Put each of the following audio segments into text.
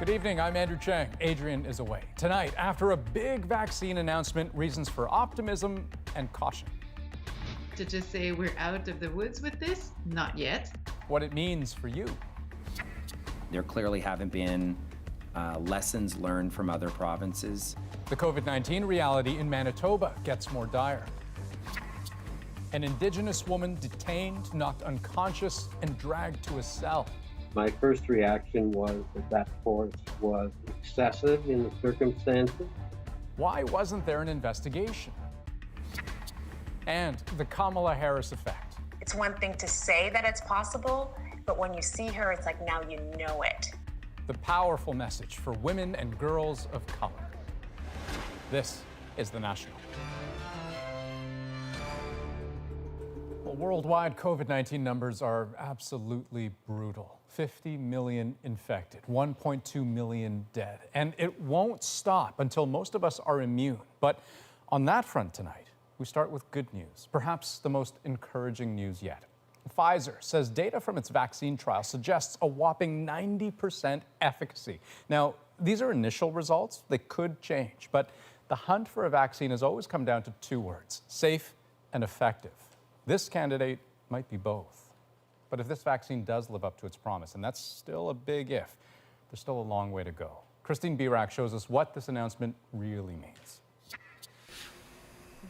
Good evening, I'm Andrew Chang. Adrian is away. Tonight, after a big vaccine announcement, reasons for optimism and caution. To just say we're out of the woods with this? Not yet. What it means for you. There clearly haven't been lessons learned from other provinces. The COVID-19 reality in Manitoba gets more dire. An Indigenous woman detained, knocked unconscious, and dragged to a cell. My first reaction was that force was excessive in the circumstances. Why wasn't there an investigation? And the Kamala Harris effect. It's one thing to say that it's possible, but when you see her, it's like now you know it. The powerful message for women and girls of color. This is The National. Well, worldwide COVID-19 numbers are absolutely brutal. 50 million infected, 1.2 million dead. And it won't stop until most of us are immune. But on that front tonight, we start with good news, perhaps the most encouraging news yet. Pfizer says data from its vaccine trial suggests a whopping 90% efficacy. Now, these are initial results. They could change, but the hunt for a vaccine has always come down to two words: safe and effective. This candidate might be both. But if this vaccine does live up to its promise, and that's still a big if, there's still a long way to go. Christine Birak shows us what this announcement really means.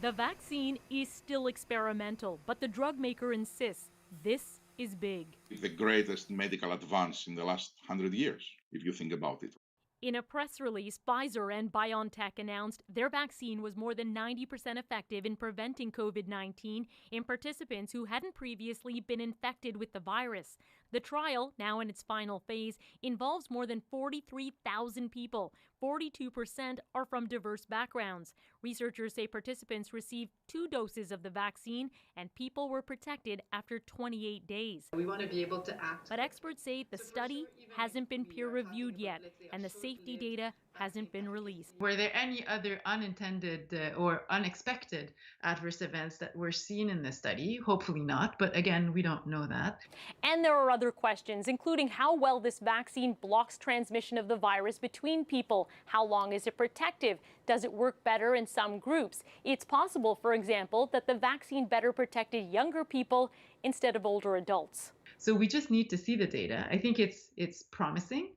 The vaccine is still experimental, but the drug maker insists this is big. The greatest medical advance in the last 100 years, if you think about it. In a press release, Pfizer and BioNTech announced their vaccine was more than 90% effective in preventing COVID-19 in participants who hadn't previously been infected with the virus. The trial, now in its final phase, involves more than 43,000 people. 42% are from diverse backgrounds. Researchers say participants received 2 doses of the vaccine and people were protected after 28 days. We want to be able to act. But experts say the study hasn't been peer-reviewed yet, and the safety data hasn't been released. Were there any other unintended or unexpected adverse events that were seen in this study? Hopefully not, but again, we don't know that. And there are other questions, including how well this vaccine blocks transmission of the virus between people. How long is it protective? Does it work better in some groups? It's possible, for example, that the vaccine better protected younger people instead of older adults. So we just need to see the data. I think it's promising.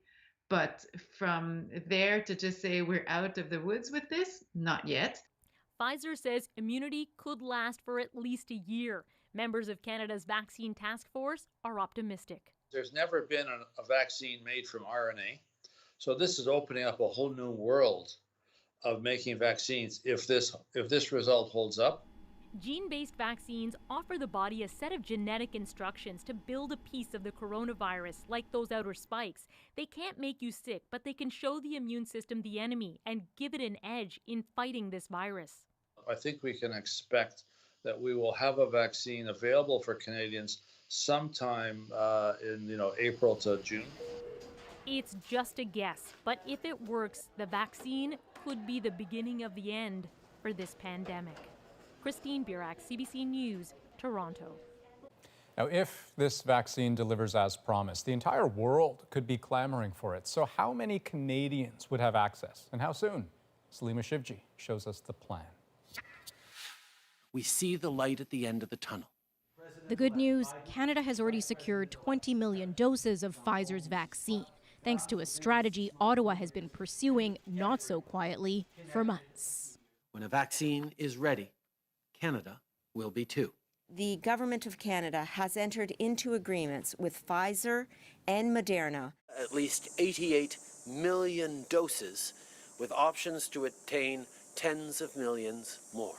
But from there to just say we're out of the woods with this, not yet. Pfizer says immunity could last for at least a year. Members of Canada's vaccine task force are optimistic. There's never been a vaccine made from RNA. So this is opening up a whole new world of making vaccines if this result holds up. Gene-based vaccines offer the body a set of genetic instructions to build a piece of the coronavirus, like those outer spikes. They can't make you sick, but they can show the immune system the enemy and give it an edge in fighting this virus. I think we can expect that we will have a vaccine available for Canadians sometime in April to June. It's just a guess, but if it works, the vaccine could be the beginning of the end for this pandemic. Christine Birak, CBC News, Toronto. Now, if this vaccine delivers as promised, the entire world could be clamoring for it. So how many Canadians would have access, and how soon? Salima Shivji shows us the plan. We see the light at the end of the tunnel. The good news, Canada has already secured 20 million doses of Pfizer's vaccine, thanks to a strategy Ottawa has been pursuing, not so quietly, for months. When a vaccine is ready, Canada will be too. The Government of Canada has entered into agreements with Pfizer and Moderna. At least 88 million doses, with options to attain tens of millions more.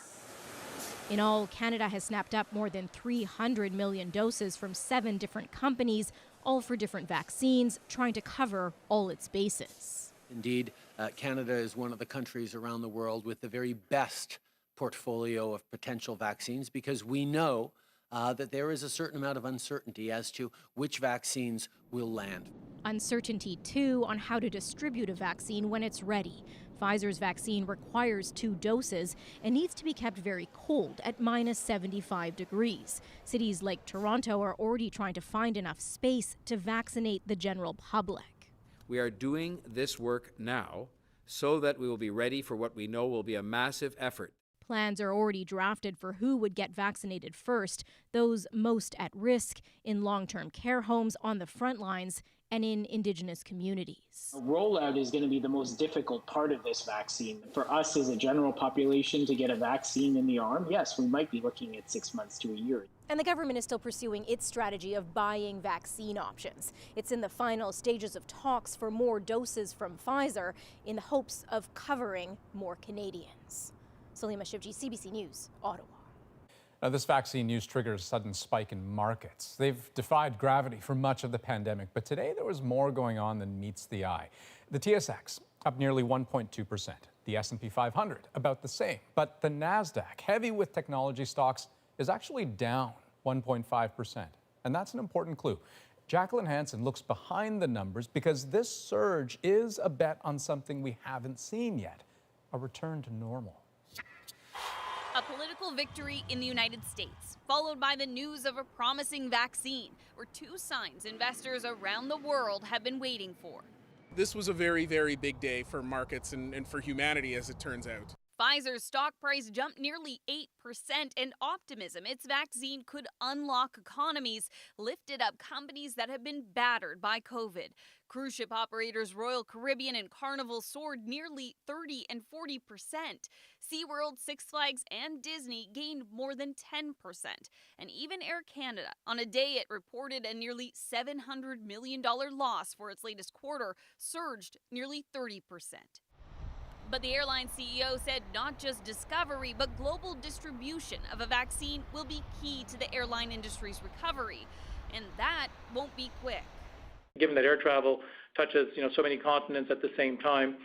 In all, Canada has snapped up more than 300 million doses from 7 different companies, all for different vaccines, trying to cover all its bases. Indeed, Canada is one of the countries around the world with the very best portfolio of potential vaccines, because we know that there is a certain amount of uncertainty as to which vaccines will land. Uncertainty, too, on how to distribute a vaccine when it's ready. Pfizer's vaccine requires 2 doses and needs to be kept very cold at -75 degrees. Cities like Toronto are already trying to find enough space to vaccinate the general public. We are doing this work now so that we will be ready for what we know will be a massive effort. Plans are already drafted for who would get vaccinated first, those most at risk, in long-term care homes, on the front lines, and in Indigenous communities. Rollout is going to be the most difficult part of this vaccine. For us as a general population to get a vaccine in the arm, yes, we might be looking at 6 months to a year. And the government is still pursuing its strategy of buying vaccine options. It's in the final stages of talks for more doses from Pfizer in the hopes of covering more Canadians. Salima Shivji, CBC News, Ottawa. Now, this vaccine news triggers a sudden spike in markets. They've defied gravity for much of the pandemic, but today there was more going on than meets the eye. The TSX up nearly 1.2%. The S&P 500 about the same, but the NASDAQ, heavy with technology stocks, is actually down 1.5%. And that's an important clue. Jacqueline Hansen looks behind the numbers because this surge is a bet on something we haven't seen yet, a return to normal. A political victory in the United States, followed by the news of a promising vaccine, were two signs investors around the world have been waiting for. This was a very, very big day for markets and for humanity, as it turns out. Pfizer's stock price jumped nearly 8%, and optimism its vaccine could unlock economies lifted up companies that have been battered by COVID. Cruise ship operators Royal Caribbean and Carnival soared nearly 30 and 40%. SeaWorld, Six Flags, and Disney gained more than 10%. And even Air Canada, on a day it reported a nearly $700 million loss for its latest quarter, surged nearly 30%. But the airline CEO said not just discovery, but global distribution of a vaccine will be key to the airline industry's recovery. And that won't be quick. Given that air travel touches, so many continents at the same time,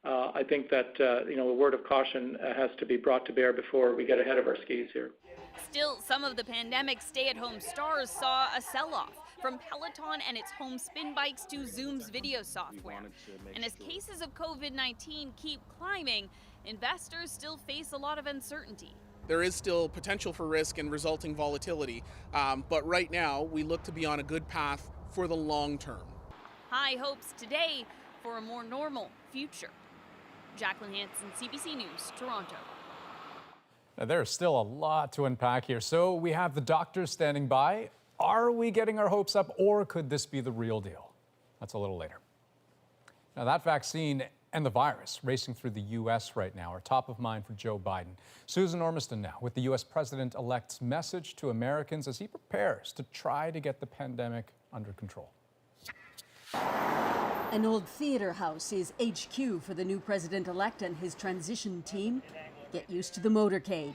I think that, a word of caution has to be brought to bear before we get ahead of our skis here. Still, some of the pandemic stay-at-home stars saw a sell-off, from Peloton and its home spin bikes to Zoom's video software. And as cases of COVID-19 keep climbing, investors still face a lot of uncertainty. There is still potential for risk and resulting volatility, but right now we look to be on a good path for the long term. High hopes today for a more normal future. Jacqueline Hansen, CBC News, Toronto. Now, there's still a lot to unpack here, so we have the doctors standing by. Are we getting our hopes up, or could this be the real deal? That's a little later. Now, that vaccine and the virus racing through the U.S. right now are top of mind for Joe Biden. Susan Ormiston now with the U.S. President-elect's message to Americans as he prepares to try to get the pandemic under control. An old theater house is HQ for the new president-elect and his transition team. Get used to the motorcade.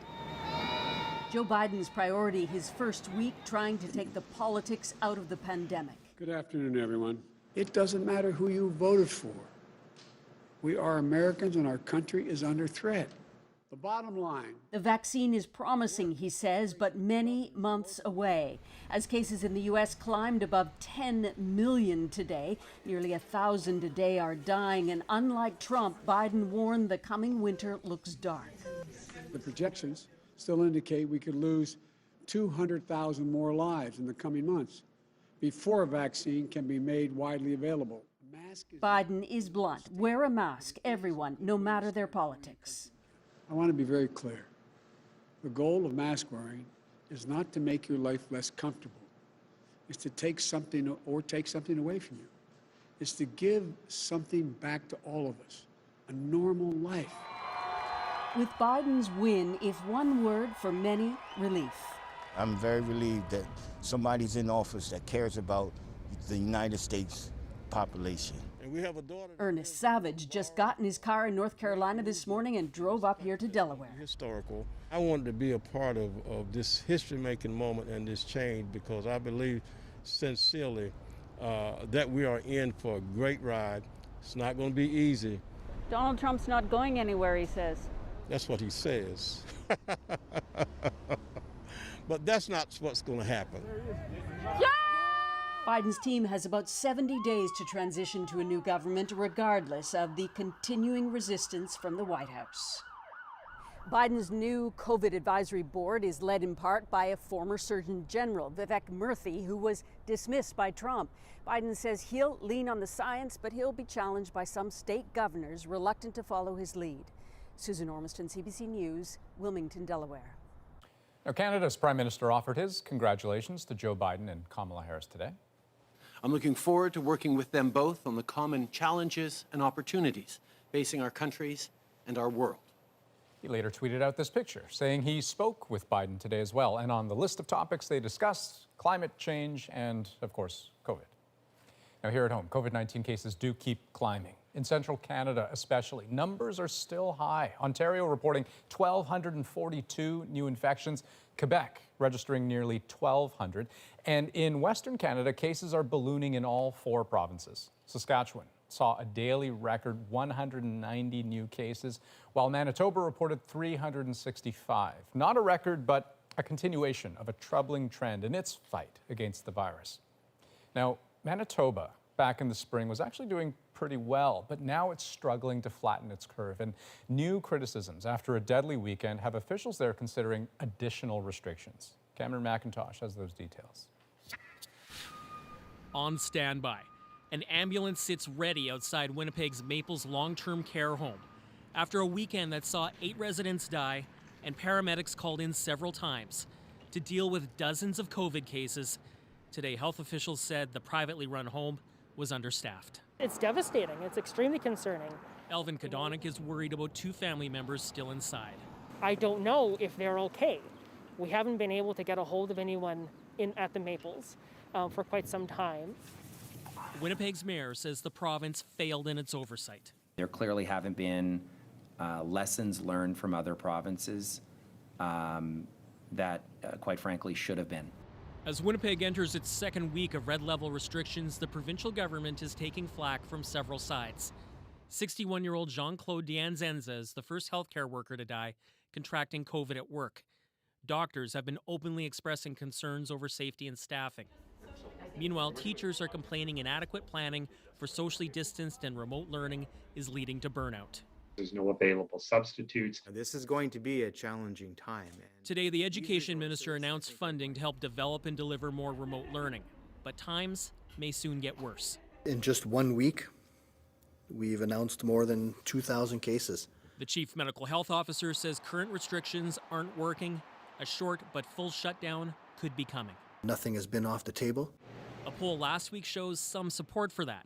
Joe Biden's priority his first week trying to take the politics out of the pandemic. Good afternoon, everyone. It doesn't matter who you voted for. We are Americans and our country is under threat. The bottom line. The vaccine is promising, he says, but many months away. As cases in the U.S. climbed above 10 million today, nearly 1,000 a day are dying, and unlike Trump, Biden warned the coming winter looks dark. The projections still indicate we could lose 200,000 more lives in the coming months before a vaccine can be made widely available. Biden is blunt. Wear a mask, everyone, no matter their politics. I want to be very clear. The goal of mask wearing is not to make your life less comfortable. It's to take something away from you. It's to give something back to all of us, a normal life. With Biden's win, if one word for many, relief. I'm very relieved that somebody's in office that cares about the United States population. And we have a daughter. Ernest Savage just got in his car in North Carolina this morning and drove up here to Delaware. Historical. I wanted to be a part of this history-making moment and this change because I believe sincerely that we are in for a great ride. It's not going to be easy. Donald Trump's not going anywhere, he says. That's what he says. But that's not what's going to happen. Yeah! Biden's team has about 70 days to transition to a new government, regardless of the continuing resistance from the White House. Biden's new COVID advisory board is led in part by a former Surgeon General, Vivek Murthy, who was dismissed by Trump. Biden says he'll lean on the science, but he'll be challenged by some state governors reluctant to follow his lead. Susan Ormiston, CBC News, Wilmington, Delaware. Now, Canada's Prime Minister offered his congratulations to Joe Biden and Kamala Harris today. I'm looking forward to working with them both on the common challenges and opportunities facing our countries and our world. He later tweeted out this picture, saying he spoke with Biden today as well. And on the list of topics they discussed, climate change and, of course, COVID. Now, here at home, COVID-19 cases do keep climbing. In central Canada especially, numbers are still high. Ontario reporting 1,242 new infections. Quebec registering nearly 1,200. And in Western Canada, cases are ballooning in all 4 provinces. Saskatchewan saw a daily record 190 new cases, while Manitoba reported 365. Not a record, but a continuation of a troubling trend in its fight against the virus. Now, Manitoba, back in the spring, was actually doing pretty well, but now it's struggling to flatten its curve. And new criticisms after a deadly weekend have officials there considering additional restrictions. Cameron McIntosh has those details. On standby, an ambulance sits ready outside Winnipeg's Maples long-term care home after a weekend that saw 8 residents die and paramedics called in several times to deal with dozens of COVID cases. Today, health officials said the privately run home was understaffed. It's devastating. It's extremely concerning. Elvin Kodonik is worried about 2 family members still inside. I don't know if they're okay. We haven't been able to get a hold of anyone at the Maples for quite some time. Winnipeg's mayor says the province failed in its oversight. There clearly haven't been lessons learned from other provinces that, quite frankly, should have been. As Winnipeg enters its 2nd week of red-level restrictions, the provincial government is taking flack from several sides. 61-year-old Jean-Claude Dianzenza is the first healthcare worker to die contracting COVID at work. Doctors have been openly expressing concerns over safety and staffing. Meanwhile, teachers are complaining inadequate planning for socially distanced and remote learning is leading to burnout. There's no available substitutes. This is going to be a challenging time. Today, the education minister announced funding to help develop and deliver more remote learning. But times may soon get worse. In just 1 week, we've announced more than 2,000 cases. The chief medical health officer says current restrictions aren't working. A short but full shutdown could be coming. Nothing has been off the table. A poll last week shows some support for that.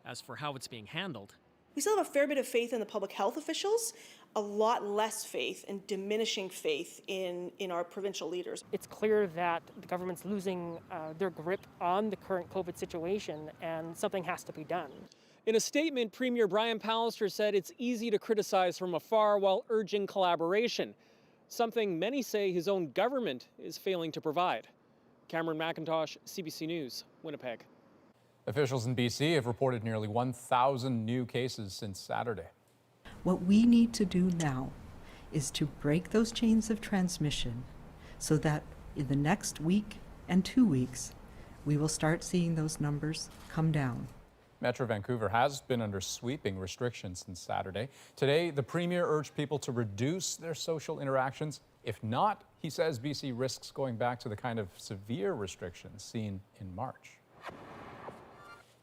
As for how it's being handled, we still have a fair bit of faith in the public health officials, a lot less faith and diminishing faith in our provincial leaders. It's clear that the government's losing their grip on the current COVID situation, and something has to be done. in a statement, Premier Brian Pallister said it's easy to criticize from afar while urging collaboration, something many say his own government is failing to provide. Cameron McIntosh, CBC News, Winnipeg. Officials in BC have reported nearly 1,000 new cases since Saturday. What we need to do now is to break those chains of transmission so that in the next week and 2 weeks, we will start seeing those numbers come down. Metro Vancouver has been under sweeping restrictions since Saturday. Today, the Premier urged people to reduce their social interactions. If not, he says BC risks going back to the kind of severe restrictions seen in March.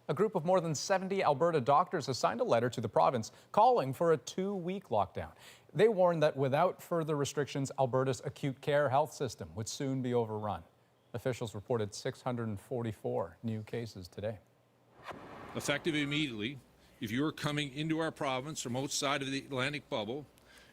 A group of more than 70 Alberta doctors has signed a letter to the province calling for a 2-week lockdown. They warn that without further restrictions, Alberta's acute care health system would soon be overrun. Officials reported 644 new cases today. Effective immediately, if you are coming into our province from outside of the Atlantic bubble,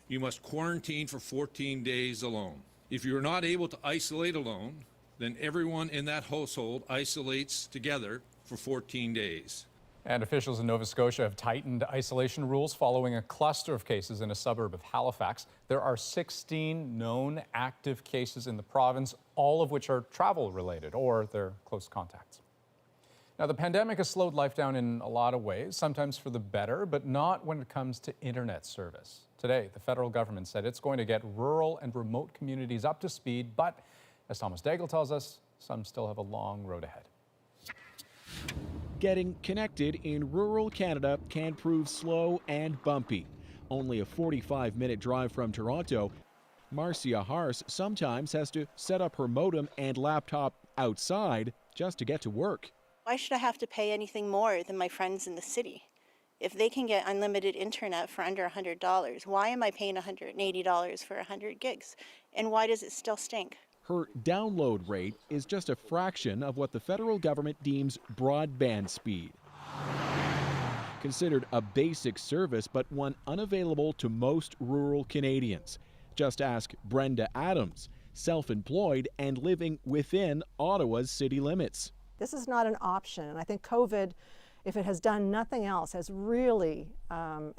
you must quarantine for 14 days alone. If you are not able to isolate alone, then everyone in that household isolates together for 14 days. And officials in Nova Scotia have tightened isolation rules following a cluster of cases in a suburb of Halifax. There are 16 known active cases in the province, all of which are travel-related or they're close contacts. Now, the pandemic has slowed life down in a lot of ways, sometimes for the better, but not when it comes to internet service. Today, the federal government said it's going to get rural and remote communities up to speed, but as Thomas Daigle tells us, some still have a long road ahead. Getting connected in rural Canada can prove slow and bumpy. Only a 45-minute drive from Toronto, Marcia Hars sometimes has to set up her modem and laptop outside just to get to work. Why should I have to pay anything more than my friends in the city? If they can get unlimited internet for under $100, why am I paying $180 for 100 gigs? And why does it still stink? Her download rate is just a fraction of what the federal government deems broadband speed. Considered a basic service, but one unavailable to most rural Canadians. Just ask Brenda Adams, self-employed and living within Ottawa's city limits. This is not an option, and I think COVID, if it has done nothing else, has really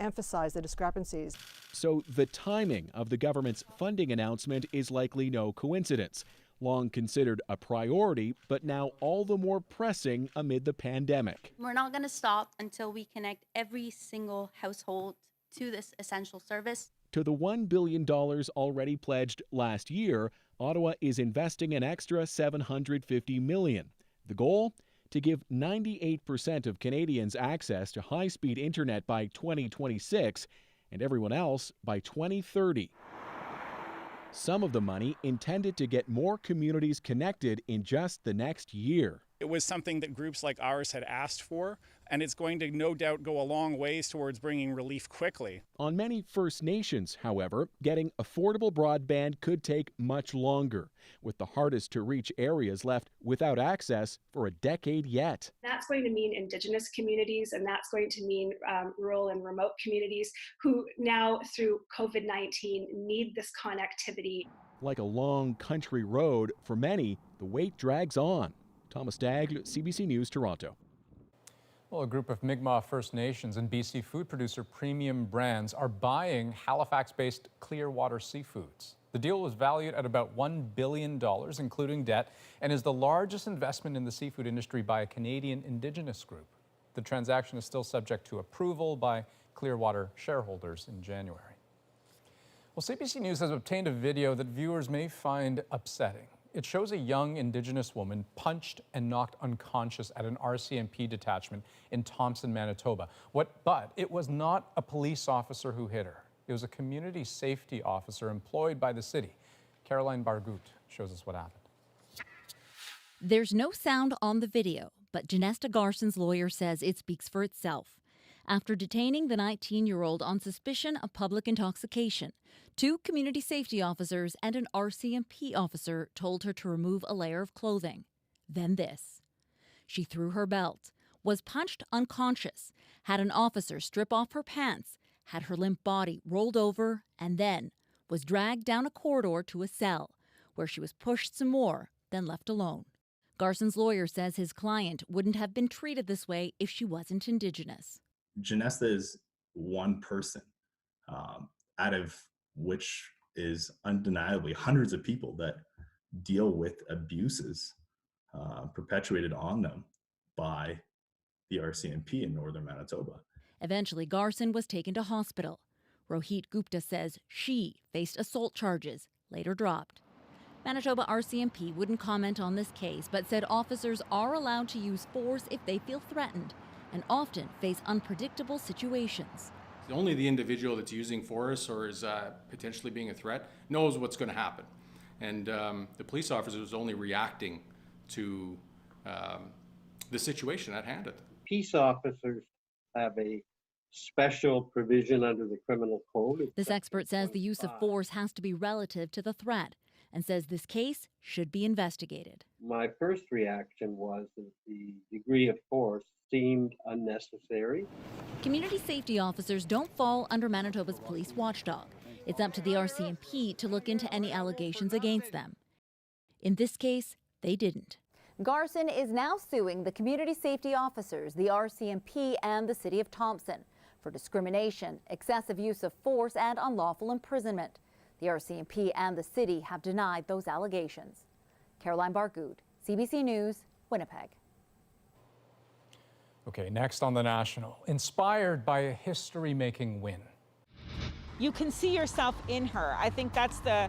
emphasized the discrepancies. So the timing of the government's funding announcement is likely no coincidence. Long considered a priority, but now all the more pressing amid the pandemic. We're not going to stop until we connect every single household to this essential service. To the $1 billion already pledged last year, Ottawa is investing an extra $750 million. The goal? To give 98% of Canadians access to high-speed internet by 2026 and everyone else by 2030. Some of the money intended to get more communities connected in just the next year. It was something that groups like ours had asked for, and it's going to no doubt go a long ways towards bringing relief quickly. On many First Nations, however, getting affordable broadband could take much longer, with the hardest to reach areas left without access for a decade yet. That's going to mean Indigenous communities, and that's going to mean rural and remote communities who now, through COVID-19, need this connectivity. Like a long country road, for many, the wait drags on. Thomas Daigle, CBC News, Toronto. Well, a group of Mi'kmaq First Nations and BC food producer Premium Brands are buying Halifax-based Clearwater Seafoods. The deal was valued at about $1 billion, including debt, and is the largest investment in the seafood industry by a Canadian Indigenous group. The transaction is still subject to approval by Clearwater shareholders in January. Well, CBC News has obtained a video that viewers may find upsetting. It shows a young Indigenous woman punched and knocked unconscious at an RCMP detachment in Thompson, Manitoba. But it was not a police officer who hit her. It was a community safety officer employed by the city. Caroline Bargut shows us what happened. There's no sound on the video, but Janesta Garson's lawyer says it speaks for itself. After detaining the 19-year-old on suspicion of public intoxication, 2 community safety officers and an RCMP officer told her to remove a layer of clothing. Then this. She threw her belt, was punched unconscious, had an officer strip off her pants, had her limp body rolled over, and then was dragged down a corridor to a cell, where she was pushed some more, then left alone. Garson's lawyer says his client wouldn't have been treated this way if she wasn't Indigenous. Janesta is one person, out of which is undeniably hundreds of people that deal with abuses perpetuated on them by the RCMP in northern Manitoba. Eventually, Garson was taken to hospital. Rohit Gupta says she faced assault charges, later dropped. Manitoba RCMP wouldn't comment on this case, but said officers are allowed to use force if they feel threatened and often face unpredictable situations. Only the individual that's using force or is potentially being a threat knows what's going to happen. And the police officer was only reacting to the situation at hand. Peace officers have a special provision under the criminal code. This expert says the use of force has to be relative to the threat and says this case should be investigated. My first reaction was that the degree of force seemed unnecessary. Community safety officers don't fall under Manitoba's police watchdog. It's up to the RCMP to look into any allegations against them. In this case, they didn't. Garson is now suing the community safety officers, the RCMP, and the City of Thompson for discrimination, excessive use of force, and unlawful imprisonment. The RCMP and the city have denied those allegations. Caroline Bargut, CBC News, Winnipeg. Okay, next on The National, inspired by a history-making win. You can see yourself in her. I think that's the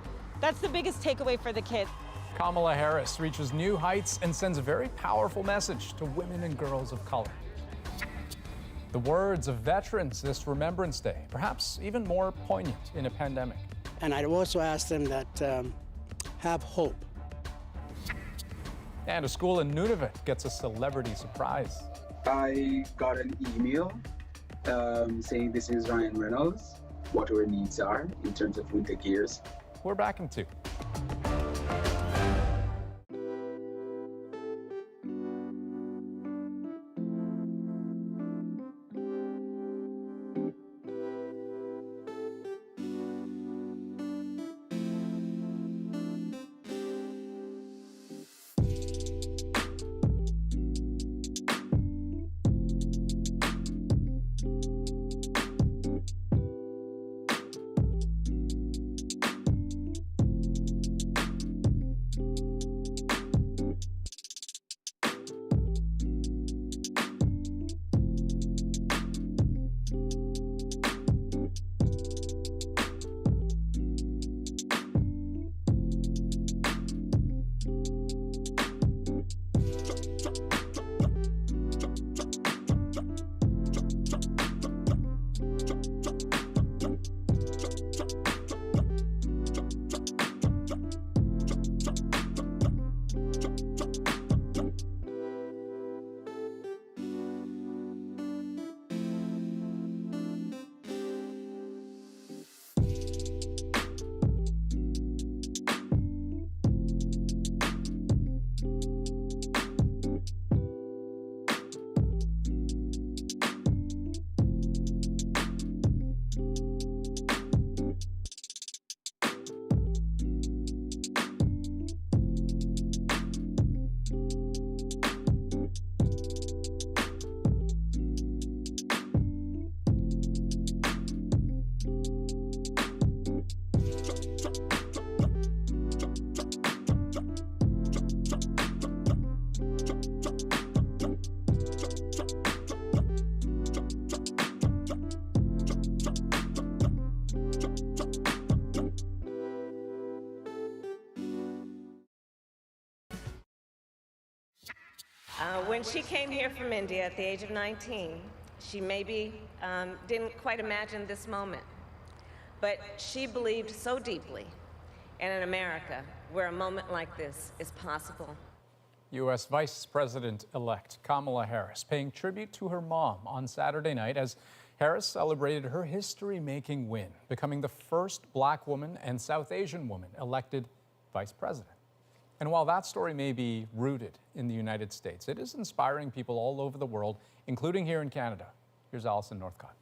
biggest takeaway for the kids. Kamala Harris reaches new heights and sends a very powerful message to women and girls of color. The words of veterans this Remembrance Day, perhaps even more poignant in a pandemic. And I'd also ask them that have hope. And a school in Nunavut gets a celebrity surprise. I got an email saying this is Ryan Reynolds, what our needs are in terms of winter gears. We're back in 2. When she came here from India at the age of 19, she maybe didn't quite imagine this moment. But she believed so deeply in an America where a moment like this is possible. U.S. Vice President-elect Kamala Harris paying tribute to her mom on Saturday night as Harris celebrated her history-making win, becoming the first Black woman and South Asian woman elected vice president. And while that story may be rooted in the United States, it is inspiring people all over the world, including here in Canada. Here's Allison Northcott.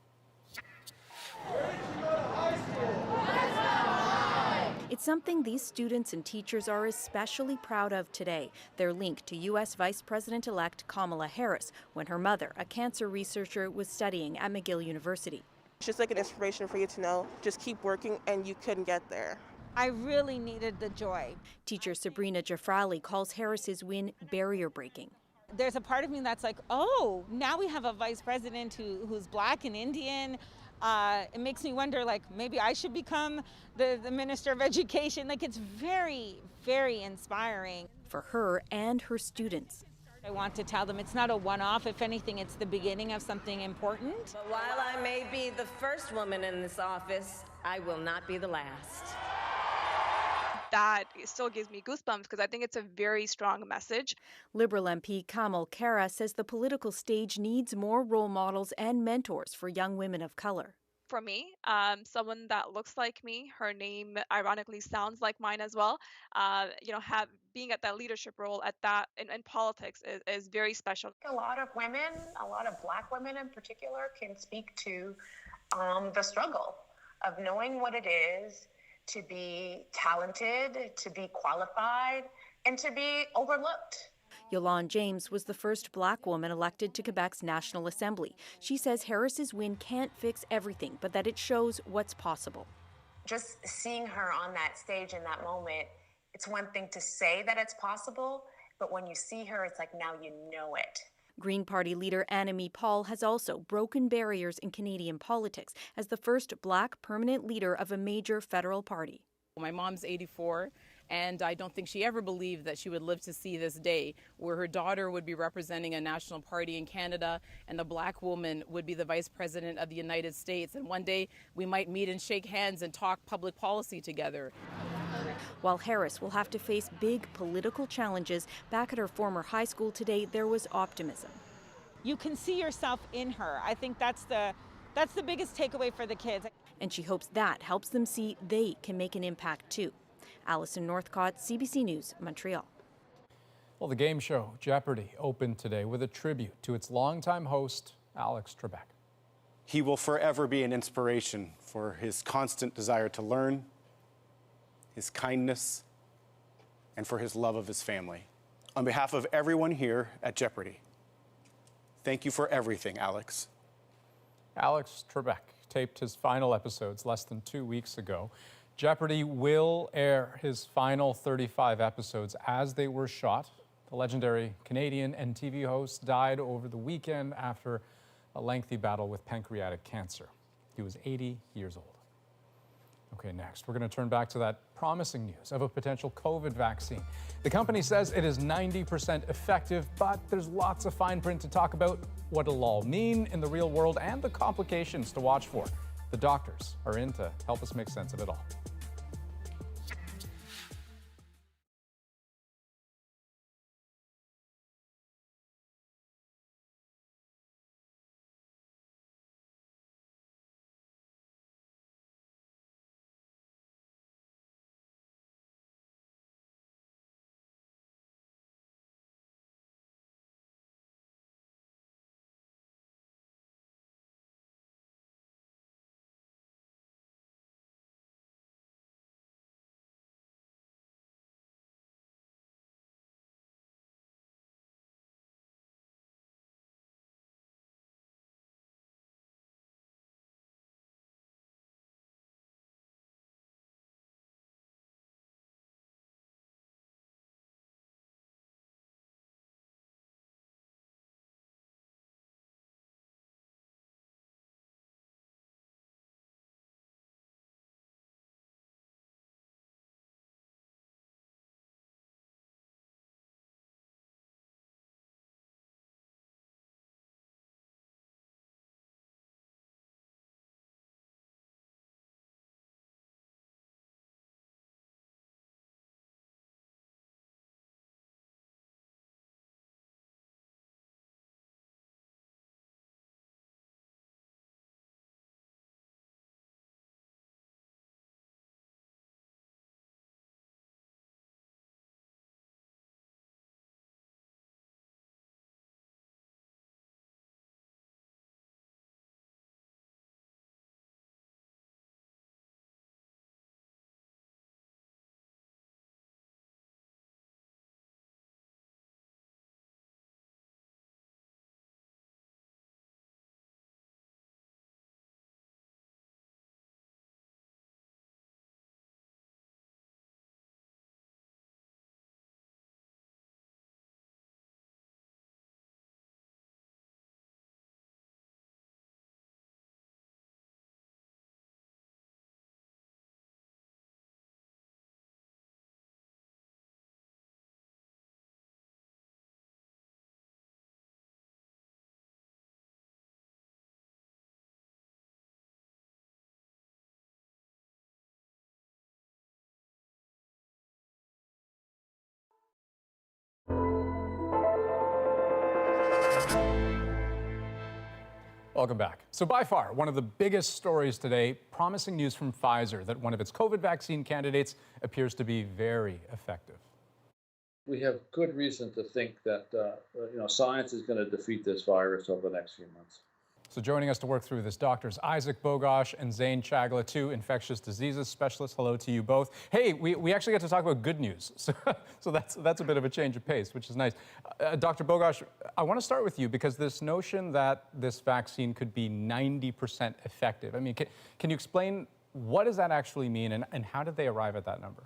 It's something these students and teachers are especially proud of today, their link to U.S. Vice President-elect Kamala Harris when her mother, a cancer researcher, was studying at McGill University. It's just like an inspiration for you to know, just keep working and you can get there. I really needed the joy. Teacher Sabrina Jafrali calls Harris's win barrier-breaking. There's a part of me that's like, oh, now we have a vice president who's Black and Indian. It makes me wonder, like, maybe I should become the Minister of Education. Like, it's very, very inspiring. For her and her students. I want to tell them it's not a one-off. If anything, it's the beginning of something important. But while I may be the first woman in this office, I will not be the last. That still gives me goosebumps because I think it's a very strong message. Liberal MP Kamala Harris says the political stage needs more role models and mentors for young women of color. For me, someone that looks like me, her name ironically sounds like mine as well. Being at that leadership role at that in politics is very special. A lot of women, a lot of Black women in particular, can speak to the struggle of knowing what it is to be talented, to be qualified, and to be overlooked. Yolande James was the first Black woman elected to Quebec's National Assembly. She says Harris's win can't fix everything, but that it shows what's possible. Just seeing her on that stage in that moment, it's one thing to say that it's possible, but when you see her, it's like now you know it. Green Party leader Annamie Paul has also broken barriers in Canadian politics as the first Black permanent leader of a major federal party. My mom's 84, And I don't think she ever believed that she would live to see this day where her daughter would be representing a national party in Canada and a black woman would be the vice president of the United States. And one day we might meet and shake hands and talk public policy together. While Harris will have to face big political challenges, back at her former high school today, there was optimism. You can see yourself in her. I think that's the biggest takeaway for the kids. And she hopes that helps them see they can make an impact too. Alison Northcott, CBC News, Montreal. Well, the game show Jeopardy opened today with a tribute to its longtime host, Alex Trebek. He will forever be an inspiration for his constant desire to learn, his kindness, and for his love of his family. On behalf of everyone here at Jeopardy, thank you for everything, Alex. Alex Trebek taped his final episodes less than 2 weeks ago. Jeopardy will air his final 35 episodes as they were shot. The legendary Canadian and TV host died over the weekend after a lengthy battle with pancreatic cancer. He was 80 years old. Okay, next, we're going to turn back to that promising news of a potential COVID vaccine. The company says it is 90% effective, but there's lots of fine print to talk about what it'll all mean in the real world and the complications to watch for. The doctors are in to help us make sense of it all. Welcome back. So by far, one of the biggest stories today, promising news from Pfizer that one of its COVID vaccine candidates appears to be very effective. We have good reason to think that science is going to defeat this virus over the next few months. So joining us to work through this, doctors Isaac Bogosh and Zane Chagla, two infectious diseases specialists. Hello to you both. Hey, we actually get to talk about good news. So that's a bit of a change of pace, which is nice. Dr. Bogosh, I want to start with you because this notion that this vaccine could be 90% effective. I mean, can you explain what does that actually mean and how did they arrive at that number?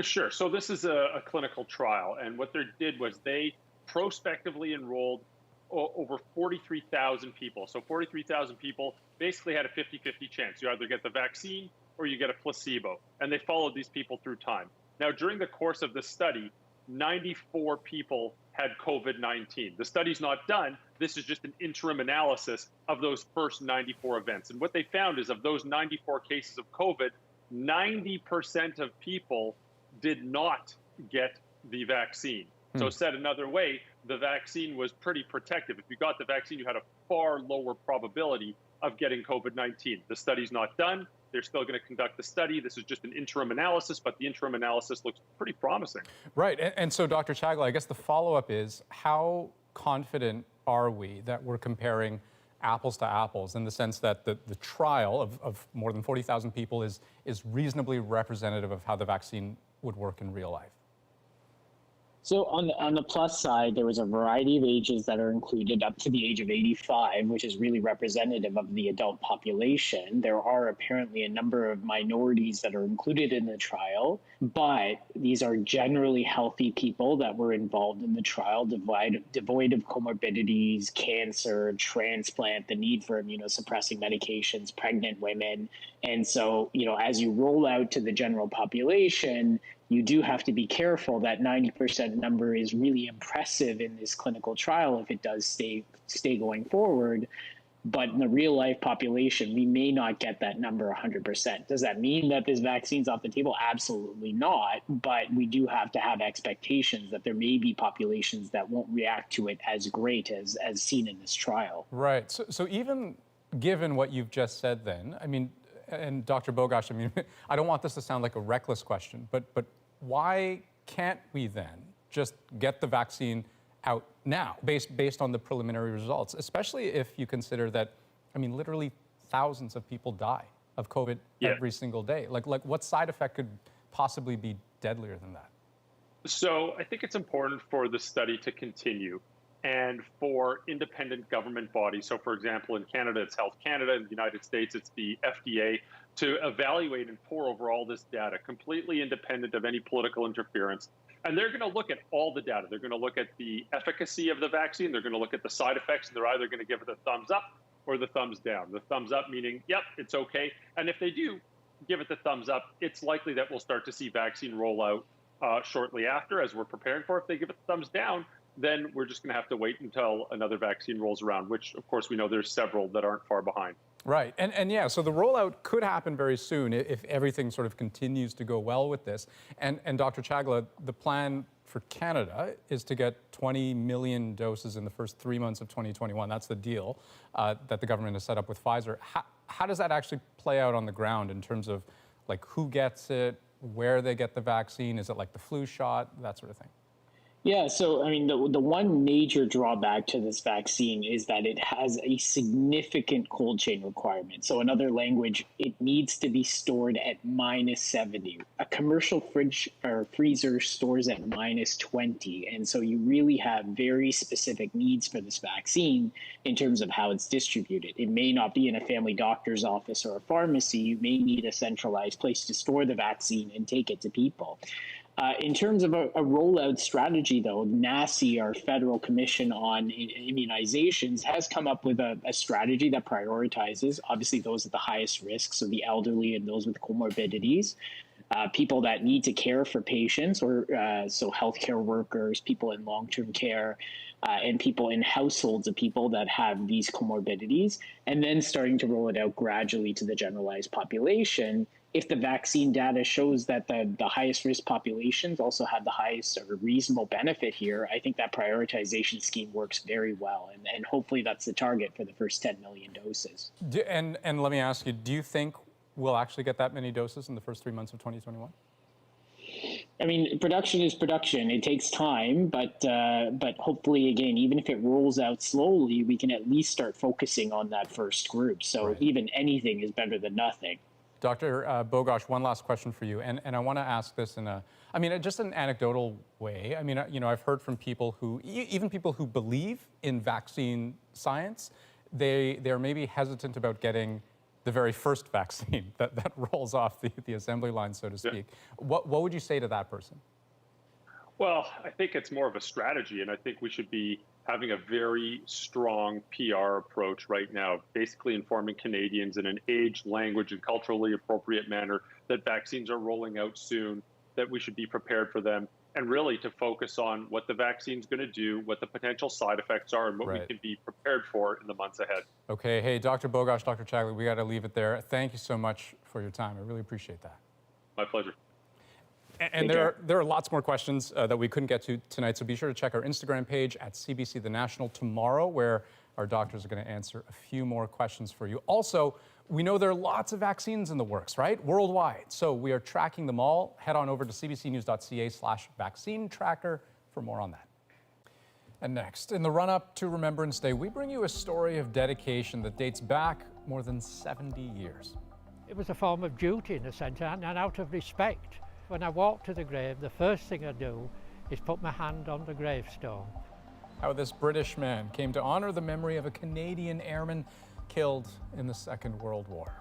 Sure. So this is a clinical trial, and what they did was they prospectively enrolled over 43,000 people. So 43,000 people basically had a 50-50 chance. You either get the vaccine or you get a placebo. And they followed these people through time. Now, during the course of the study, 94 people had COVID-19. The study's not done. This is just an interim analysis of those first 94 events. And what they found is of those 94 cases of COVID, 90% of people did not get the vaccine. So said another way, the vaccine was pretty protective. If you got the vaccine, you had a far lower probability of getting COVID-19. The study's not done. They're still going to conduct the study. This is just an interim analysis, but the interim analysis looks pretty promising. Right. And so, Dr. Chagla, I guess the follow-up is, how confident are we that we're comparing apples to apples, in the sense that the trial of more than 40,000 people is reasonably representative of how the vaccine would work in real life? So on the plus side, there was a variety of ages that are included up to the age of 85, which is really representative of the adult population. There are apparently a number of minorities that are included in the trial, but these are generally healthy people that were involved in the trial, devoid of comorbidities, cancer, transplant, the need for immunosuppressing medications, pregnant women. And so, as you roll out to the general population, you do have to be careful. That 90% number is really impressive in this clinical trial if it does stay going forward. But in the real life population, we may not get that number 100%. Does that mean that this vaccine's off the table? Absolutely not. But we do have to have expectations that there may be populations that won't react to it as great as seen in this trial. Right. So even given what you've just said then, I mean, and Dr. Bogosh, I mean, I don't want this to sound like a reckless question, but why can't we then just get the vaccine out now, based on the preliminary results, especially if you consider that, I mean, literally thousands of people die of COVID every single day. Like what side effect could possibly be deadlier than that? So I think it's important for the study to continue, and for independent government bodies. So for example, in Canada, it's Health Canada. In the United States, it's the FDA, to evaluate and pore over all this data, completely independent of any political interference. And they're going to look at all the data. They're going to look at the efficacy of the vaccine. They're going to look at the side effects. And they're either going to give it a thumbs up or the thumbs down. The thumbs up meaning, yep, it's okay. And if they do give it the thumbs up, it's likely that we'll start to see vaccine rollout shortly after, as we're preparing for. If they give it the thumbs down, then we're just going to have to wait until another vaccine rolls around, which, of course, we know there's several that aren't far behind. Right. And yeah, so the rollout could happen very soon if everything sort of continues to go well with this. And Dr. Chagla, the plan for Canada is to get 20 million doses in the first 3 months of 2021. That's the deal that the government has set up with Pfizer. How does that actually play out on the ground in terms of like who gets it, where they get the vaccine? Is it like the flu shot, that sort of thing? Yeah, so I mean, the one major drawback to this vaccine is that it has a significant cold chain requirement. So in other language, it needs to be stored at -70. A commercial fridge or freezer stores at -20. And so you really have very specific needs for this vaccine in terms of how it's distributed. It may not be in a family doctor's office or a pharmacy. You may need a centralized place to store the vaccine and take it to people. In terms of a rollout strategy, though, NACI, our Federal Commission on Immunizations, has come up with a strategy that prioritizes, obviously, those at the highest risk, so the elderly and those with comorbidities, people that need to care for patients, or so healthcare workers, people in long-term care, and people in households of people that have these comorbidities, and then starting to roll it out gradually to the generalized population. If the vaccine data shows that the highest risk populations also have the highest or reasonable benefit here, I think that prioritization scheme works very well. And hopefully that's the target for the first 10 million doses. And let me ask you, do you think we'll actually get that many doses in the first 3 months of 2021? I mean, production is production. It takes time, but hopefully, again, even if it rolls out slowly, we can at least start focusing on that first group. So even anything is better than nothing. Dr. Bogosh, one last question for you, and I want to ask this in just an anecdotal way. I mean, I've heard from people who, even people who believe in vaccine science, they're maybe hesitant about getting the very first vaccine that rolls off the assembly line, so to speak. What would you say to that person? Well, I think it's more of a strategy, and I think we should be having a very strong PR approach right now, basically informing Canadians in an age, language, and culturally appropriate manner that vaccines are rolling out soon, that we should be prepared for them, and really to focus on what the vaccine's going to do, what the potential side effects are, and what we can be prepared for in the months ahead. Okay, hey, Dr. Bogosh, Dr. Chagli, we got to leave it there. Thank you so much for your time. I really appreciate that. My pleasure. And there are lots more questions that we couldn't get to tonight, so be sure to check our Instagram page at CBC The National tomorrow, where our doctors are going to answer a few more questions for you. Also, we know there are lots of vaccines in the works, right? Worldwide. So we are tracking them all. Head on over to cbcnews.ca/vaccine tracker for more on that. And next, in the run-up to Remembrance Day, we bring you a story of dedication that dates back more than 70 years. It was a form of duty in a sense, and out of respect. When I walk to the grave, the first thing I do is put my hand on the gravestone. How this British man came to honor the memory of a Canadian airman killed in the Second World War.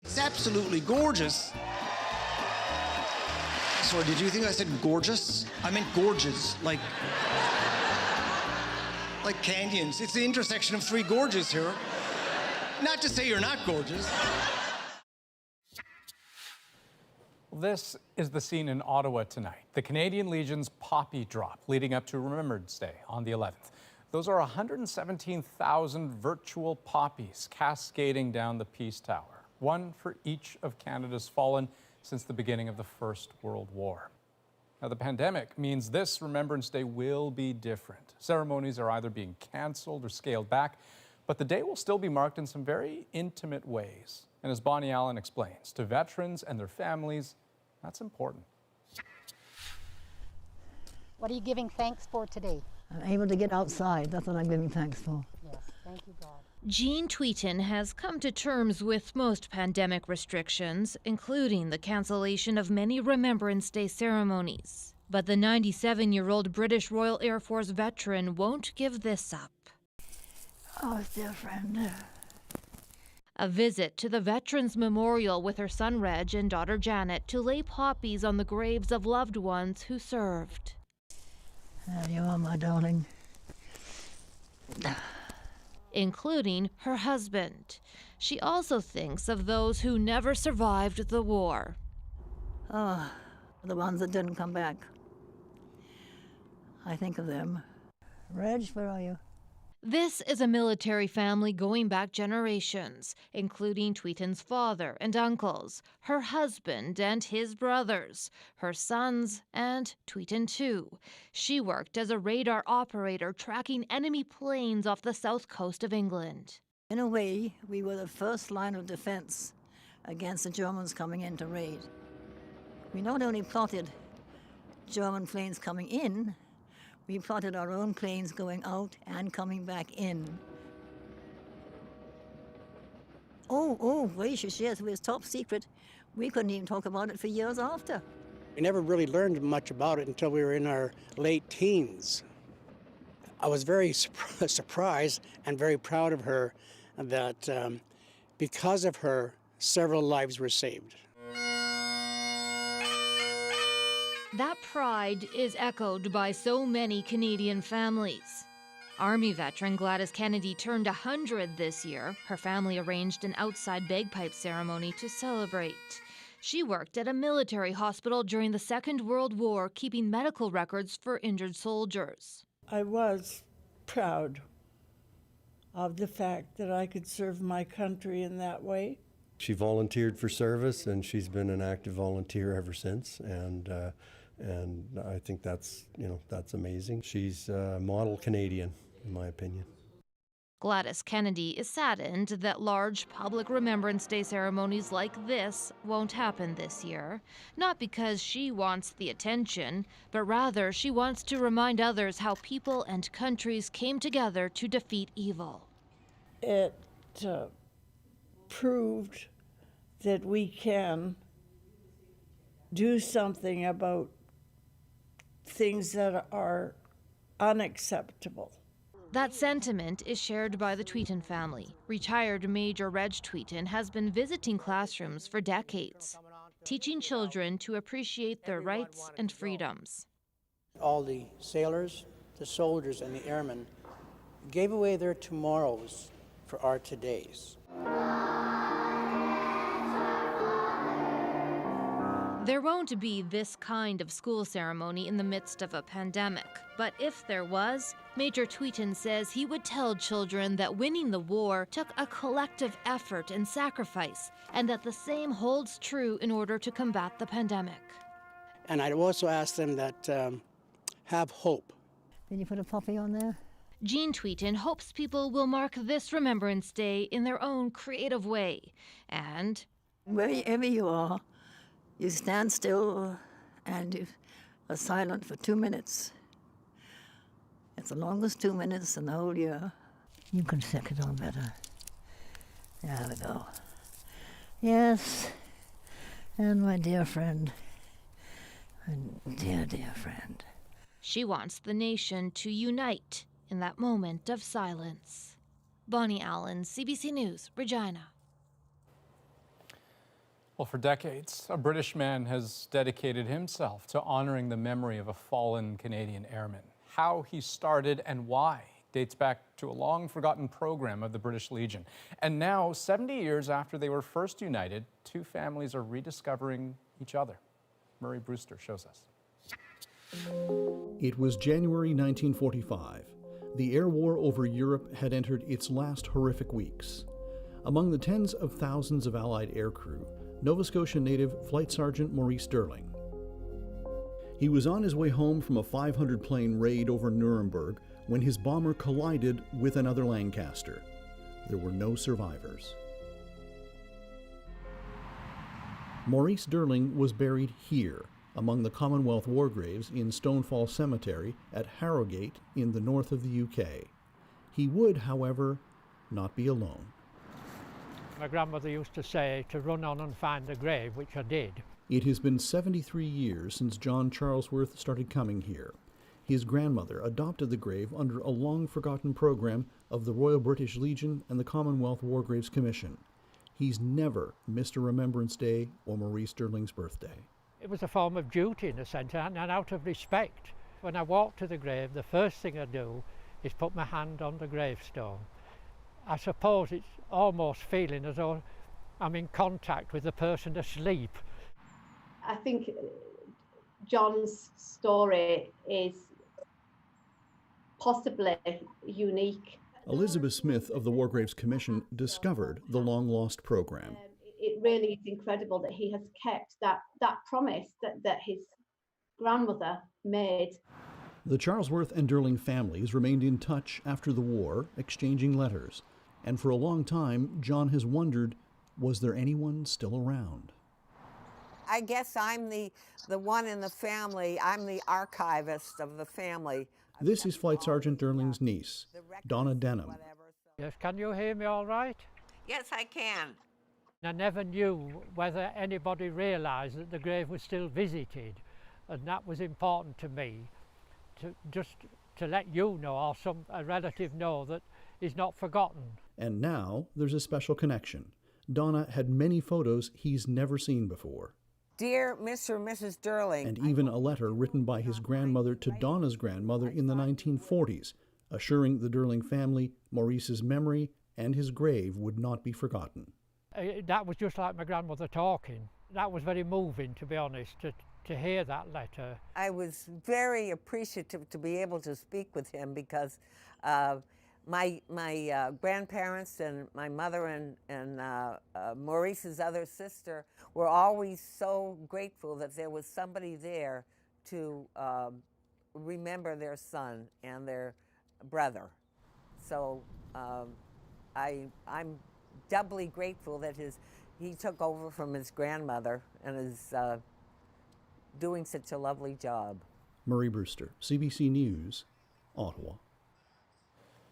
It's absolutely gorgeous. Sorry, did you think I said gorgeous? I meant gorges, like canyons. It's the intersection of three gorges here. Not to say you're not gorgeous. This is the scene in Ottawa tonight. The Canadian Legion's poppy drop leading up to Remembrance Day on the 11th. Those are 117,000 virtual poppies cascading down the Peace Tower, one for each of Canada's fallen since the beginning of the First World War. Now, the pandemic means this Remembrance Day will be different. Ceremonies are either being canceled or scaled back, but the day will still be marked in some very intimate ways. And as Bonnie Allen explains, to veterans and their families, that's important. What are you giving thanks for today? I'm able to get outside. That's what I'm giving thanks for. Yes, thank you, God. Jean Tweeten has come to terms with most pandemic restrictions, including the cancellation of many Remembrance Day ceremonies. But the 97-year-old British Royal Air Force veteran won't give this up. Oh, dear friend. A visit to the Veterans Memorial with her son Reg and daughter Janet to lay poppies on the graves of loved ones who served. There you are, my darling. Including her husband. She also thinks of those who never survived the war. Oh, the ones that didn't come back. I think of them. Reg, where are you? This is a military family going back generations, including Tweeten's father and uncles, her husband and his brothers, her sons, and Tweeten too. She worked as a radar operator tracking enemy planes off the south coast of England. In a way, we were the first line of defense against the Germans coming in to raid. We not only plotted German planes coming in, we plotted our own planes going out and coming back in. Oh, gracious, yes, it was top secret. We couldn't even talk about it for years after. We never really learned much about it until we were in our late teens. I was very surprised and very proud of her that because of her, several lives were saved. That pride is echoed by so many Canadian families. Army veteran Gladys Kennedy turned 100 this year. Her family arranged an outside bagpipe ceremony to celebrate. She worked at a military hospital during the Second World War, keeping medical records for injured soldiers. I was proud of the fact that I could serve my country in that way. She volunteered for service, and she's been an active volunteer ever since, and I think that's amazing. She's a model Canadian, in my opinion. Gladys Kennedy is saddened that large public Remembrance Day ceremonies like this won't happen this year. Not because she wants the attention, but rather she wants to remind others how people and countries came together to defeat evil. It proved that we can do something about things that are unacceptable. That sentiment is shared by the Tweeten family. Retired Major Reg Tweeten has been visiting classrooms for decades, teaching children to appreciate their rights and freedoms. All the sailors, the soldiers, and the airmen gave away their tomorrows for our todays. There won't be this kind of school ceremony in the midst of a pandemic, but if there was, Major Tweeten says he would tell children that winning the war took a collective effort and sacrifice, and that the same holds true in order to combat the pandemic. And I'd also ask them that have hope. Did you put a poppy on there? Jean Tweeten hopes people will mark this Remembrance Day in their own creative way, and wherever you are, you stand still and you are silent for 2 minutes. It's the longest 2 minutes in the whole year. You can stick it on better. There we go. Yes, and my dear friend, dear friend. She wants the nation to unite in that moment of silence. Bonnie Allen, CBC News, Regina. Well, for decades, a British man has dedicated himself to honoring the memory of a fallen Canadian airman. How he started and why dates back to a long-forgotten program of the British Legion. And now, 70 years after they were first united, two families are rediscovering each other. Murray Brewster shows us. It was January 1945. The air war over Europe had entered its last horrific weeks. Among the tens of thousands of Allied aircrew, Nova Scotia native Flight Sergeant Maurice Derling. He was on his way home from a 500-plane raid over Nuremberg when his bomber collided with another Lancaster. There were no survivors. Maurice Derling was buried here, among the Commonwealth war graves in Stonefall Cemetery at Harrogate in the north of the UK. He would, however, not be alone. My grandmother used to say to run on and find the grave, which I did. It has been 73 years since John Charlesworth started coming here. His grandmother adopted the grave under a long-forgotten program of the Royal British Legion and the Commonwealth War Graves Commission. He's never missed a Remembrance Day or Maurice Sterling's birthday. It was a form of duty in a sense, and out of respect. When I walk to the grave, the first thing I do is put my hand on the gravestone. I suppose it's almost feeling as though I'm in contact with the person asleep. I think John's story is possibly unique. Elizabeth Smith of the War Graves Commission discovered the long-lost program. It really is incredible that he has kept that promise that his grandmother made. The Charlesworth and Derling families remained in touch after the war, exchanging letters. And for a long time, John has wondered, was there anyone still around? I guess I'm the one in the family, I'm the archivist of the family. This is Flight Sergeant Derling's niece, Donna Denham. Yes, can you hear me all right? Yes, I can. I never knew whether anybody realised that the grave was still visited, and that was important to me, to let you know, or a relative know, that he's not forgotten. And now there's a special connection. Donna had many photos he's never seen before. Dear Mr. and Mrs. Derling. And even a letter written by his grandmother to Donna's grandmother in the 1940s, assuring the Derling family Maurice's memory and his grave would not be forgotten. That was just like my grandmother talking. That was very moving, to be honest, to hear that letter. I was very appreciative to be able to speak with him because my grandparents and my mother and Maurice's other sister were always so grateful that there was somebody there to remember their son and their brother. So I'm doubly grateful that he took over from his grandmother and is doing such a lovely job. Murray Brewster, CBC News, Ottawa.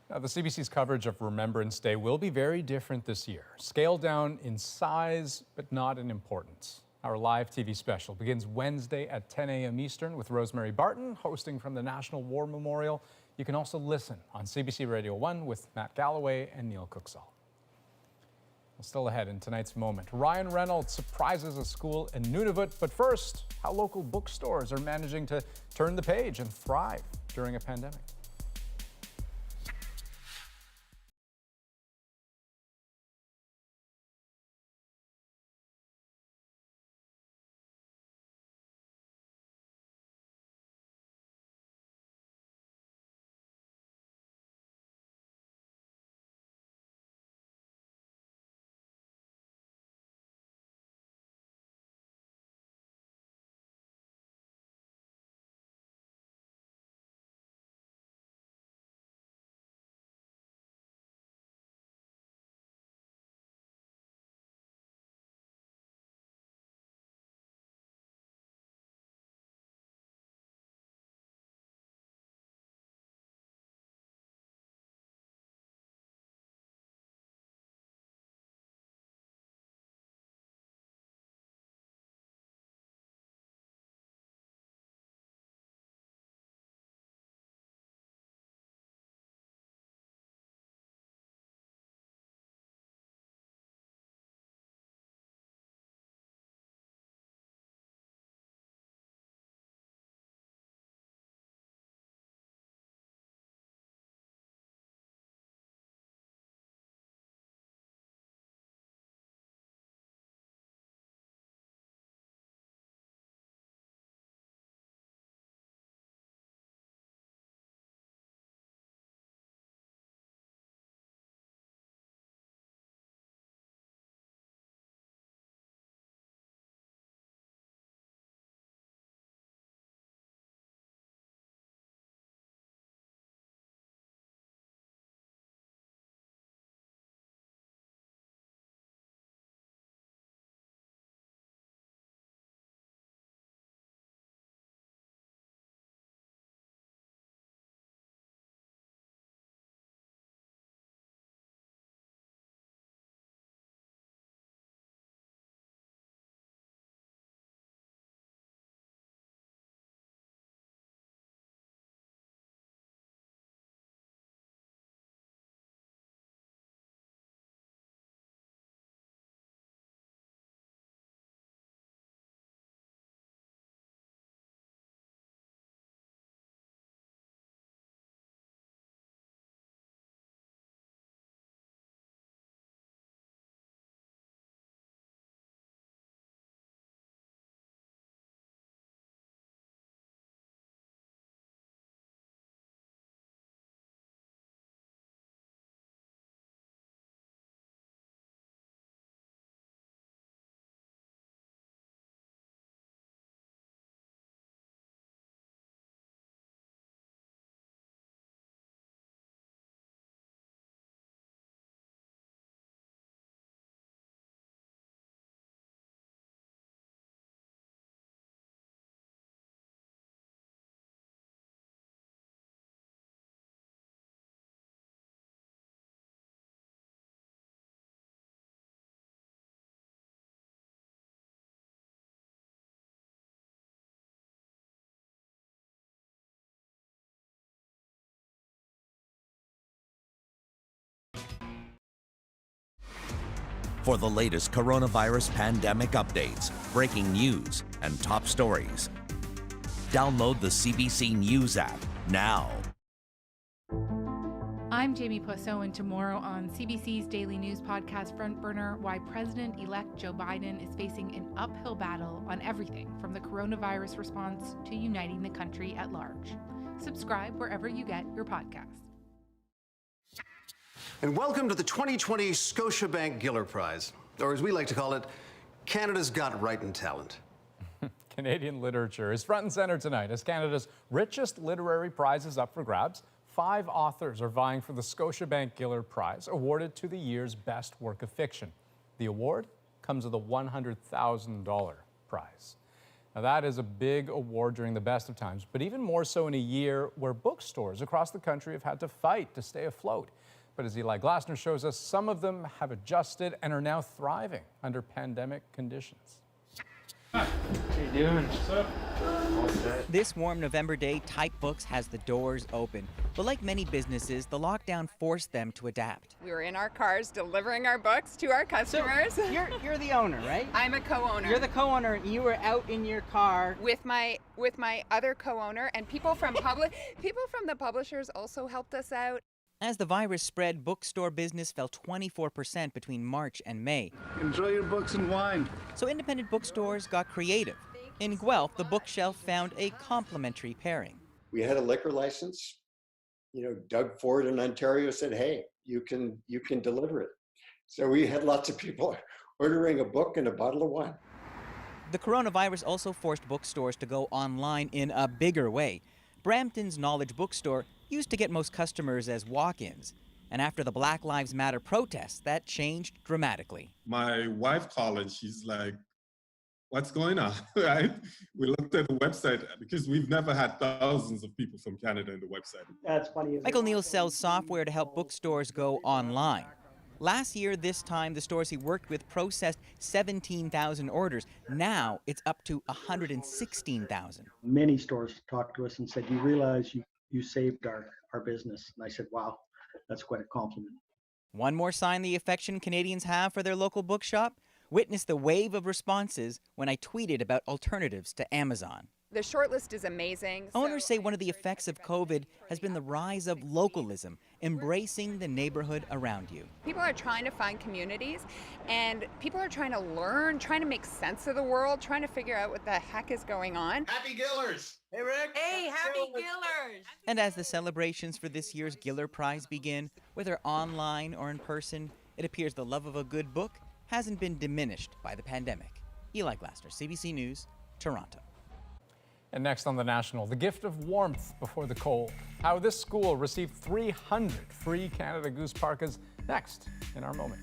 Now, the CBC's coverage of Remembrance Day will be very different this year. Scaled down in size, but not in importance. Our live TV special begins Wednesday at 10 a.m. Eastern with Rosemary Barton hosting from the National War Memorial. You can also listen on CBC Radio 1 with Matt Galloway and Neil Cooksall. Well, still ahead in tonight's moment, Ryan Reynolds surprises a school in Nunavut. But first, how local bookstores are managing to turn the page and thrive during a pandemic. for the latest coronavirus pandemic updates, breaking news, and top stories. Download the CBC News app now. I'm Jamie Poisson, and tomorrow on CBC's daily news podcast Front Burner, why President-elect Joe Biden is facing an uphill battle on everything from the coronavirus response to uniting the country at large. Subscribe wherever you get your podcasts. And welcome to the 2020 Scotiabank Giller Prize, or as we like to call it, Canada's Got Writin' Talent. Canadian literature is front and center tonight as Canada's richest literary prize is up for grabs. 5 authors are vying for the Scotiabank Giller Prize, awarded to the year's best work of fiction. The award comes with a $100,000 prize. Now that is a big award during the best of times, but even more so in a year where bookstores across the country have had to fight to stay afloat. But as Eli Glasner shows us, some of them have adjusted and are now thriving under pandemic conditions. How you doing? What's up? This warm November day, Type Books has the doors open. But like many businesses, the lockdown forced them to adapt. We were in our cars delivering our books to our customers. So you're the owner, right? I'm a co-owner. You're the co-owner. You were out in your car with my other co-owner, and people from the publishers also helped us out. As the virus spread, bookstore business fell 24% between March and May. Enjoy your books and wine. So independent bookstores got creative. In Guelph, the bookshelf found a complementary pairing. We had a liquor license. Doug Ford in Ontario said, hey, you can deliver it. So we had lots of people ordering a book and a bottle of wine. The coronavirus also forced bookstores to go online in a bigger way. Brampton's Knowledge Bookstore used to get most customers as walk-ins. And after the Black Lives Matter protests, that changed dramatically. My wife called and she's like, what's going on, right? We looked at the website because we've never had thousands of people from Canada in the website. That's funny. Michael Neal sells software to help bookstores go online. Last year, this time, the stores he worked with processed 17,000 orders. Now it's up to 116,000. Many stores talked to us and said, you realize you saved our business. And I said, wow, that's quite a compliment. One more sign the affection Canadians have for their local bookshop? Witness the wave of responses when I tweeted about alternatives to Amazon. The shortlist is amazing. Owners say one of the effects of COVID has been the rise of localism, embracing the neighborhood around you. People are trying to find communities, and people are trying to learn, trying to make sense of the world, trying to figure out what the heck is going on. Happy Gillers! Hey, Rick! Hey, happy Gillers! And as the celebrations for this year's Giller Prize begin, whether online or in person, it appears the love of a good book hasn't been diminished by the pandemic. Eli Glasner, CBC News, Toronto. And next on The National, the gift of warmth before the cold. How this school received 300 free Canada Goose parkas. Next in our moment.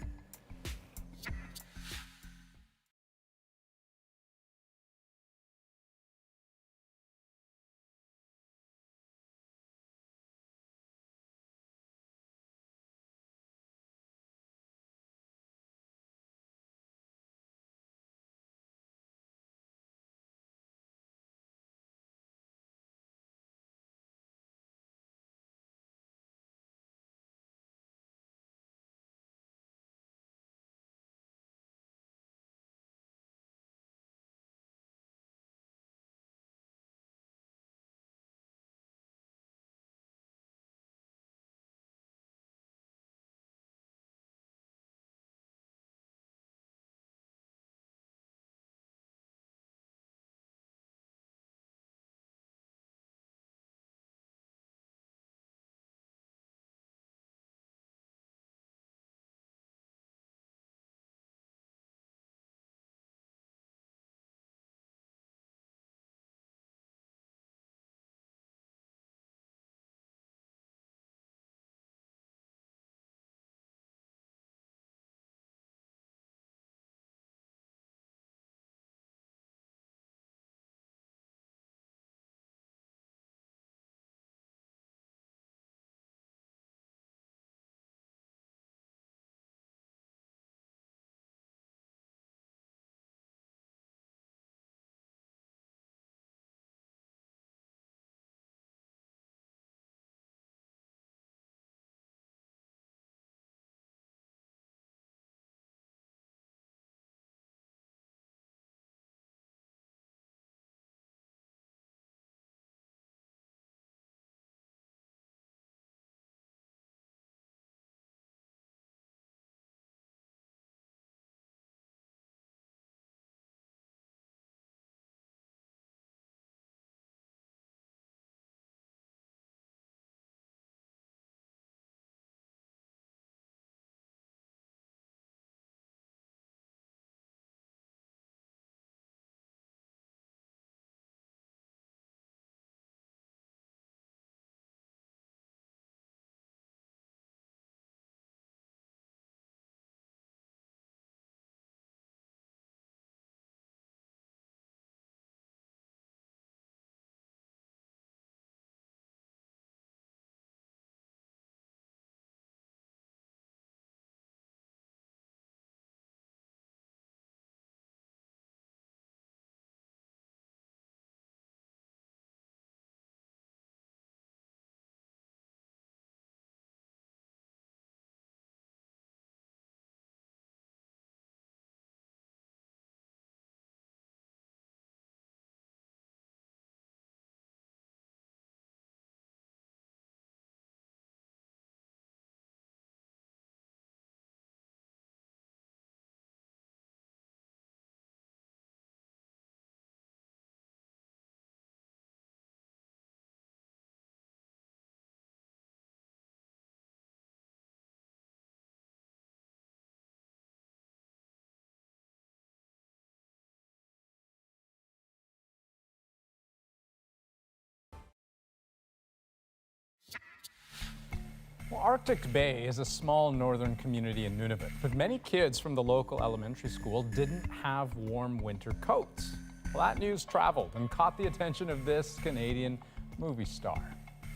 Well, Arctic Bay is a small northern community in Nunavut, but many kids from the local elementary school didn't have warm winter coats. Well, that news traveled and caught the attention of this Canadian movie star.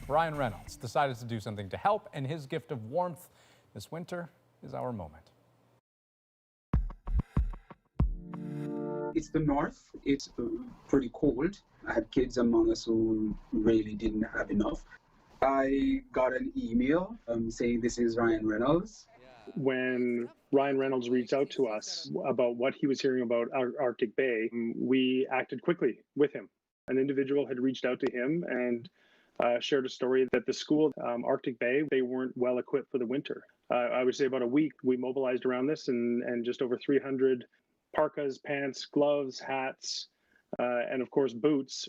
Ryan Reynolds decided to do something to help, and his gift of warmth this winter is our moment. It's the north. It's pretty cold. I had kids among us who really didn't have enough. I got an email saying this is Ryan Reynolds. When Ryan Reynolds reached out to us about what he was hearing about Arctic Bay, we acted quickly with him. An individual had reached out to him and shared a story that the school, Arctic Bay, they weren't well equipped for the winter. I would say about a week we mobilized around this, and just over 300 parkas, pants, gloves, hats, and of course boots.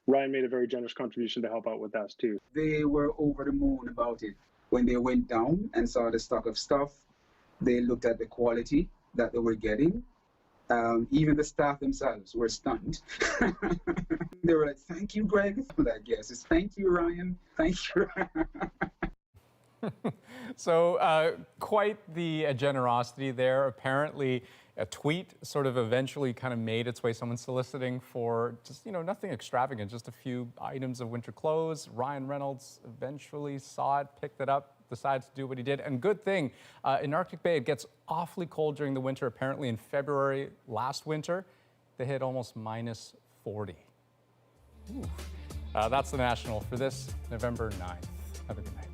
Ryan made a very generous contribution to help out with that too. They were over the moon about it. When they went down and saw the stock of stuff, they looked at the quality that they were getting. Even the staff themselves were stunned. They were like, "Thank you, Greg." I'm like, "Yes, it's thank you, Ryan. Thank you." So quite the generosity there. Apparently, a tweet sort of eventually kind of made its way, someone soliciting for just, nothing extravagant, just a few items of winter clothes. Ryan Reynolds eventually saw it, picked it up, decided to do what he did. And good thing, in Arctic Bay, it gets awfully cold during the winter. Apparently in February last winter, they hit almost minus 40. That's the National for this November 9th. Have a good night.